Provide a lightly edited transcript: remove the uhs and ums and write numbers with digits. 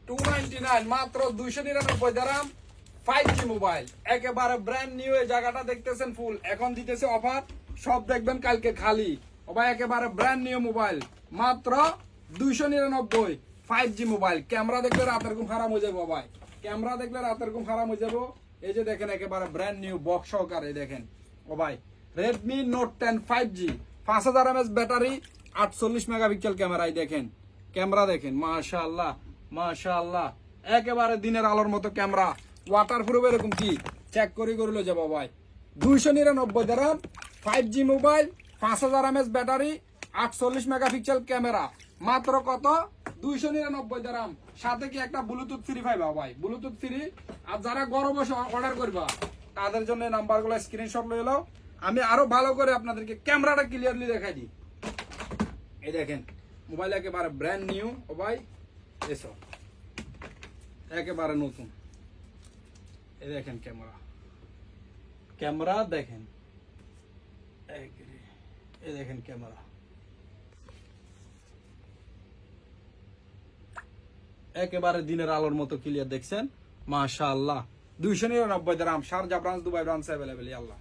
299 মাত্র 299 দিরহাম 5G mobile একেবারে brand new. এই জায়গাটা দেখতেছেন ফুল, এখন দিতেছে অফার, সব দেখবেন কালকে খালি। ও ভাই একেবারে ব্র্যান্ড নিউ মোবাইল মাত্র 299 5G মোবাইল। ক্যামেরা দেখলে রাতের ঘুম হারাম হয়ে যাবো ভাই, ক্যামেরা দেখলে রাতের ঘুম হারাম হয়ে যাবো। এই যে দেখেন একেবারে ব্র্যান্ড নিউ বক্স সহকারে দেখেন। ও ভাই Redmi Note 10 5G 5000 mAh battery 48 megapixel ক্যামেরায় দেখেন, ক্যামেরা দেখেন মাশাআল্লাহ মাশাআল্লাহ, একেবারে দিনের আলোর মতো ক্যামেরা। ওয়াটারপ্রুফ এরকম কি চেক করে করলে যাবো ভাই। 299 দিরহাম 5G mobile 5000 mAh battery 48 megapixel camera মাত্র কত 299 দিরহাম। সাথে কি একটা ব্লুটুথ ফ্রি পাইবা ভাই, ব্লুটুথ ফ্রি। আর যারা ঘরে বসে অর্ডার করবা তাদের জন্য নাম্বারগুলো স্ক্রিনশট লয়ে নাও, আমি আরো ভালো করে আপনাদেরকে ক্যামেরাটা ক্লিয়ারলি দেখাই দিই। এই দেখেন মোবাইল একেবারে ব্র্যান্ড নিউ। ও ভাই এসো একেবারে নতুন। এই দেখেন ক্যামেরা, ক্যামেরা দেখেন, এই দেখেন ক্যামেরা একেবারে দিনের আলোর মতো ক্লিয়ার দেখছেন মাশাআল্লাহ। 299 dirham, Sharjah branch, Dubai branch available. আল্লাহ।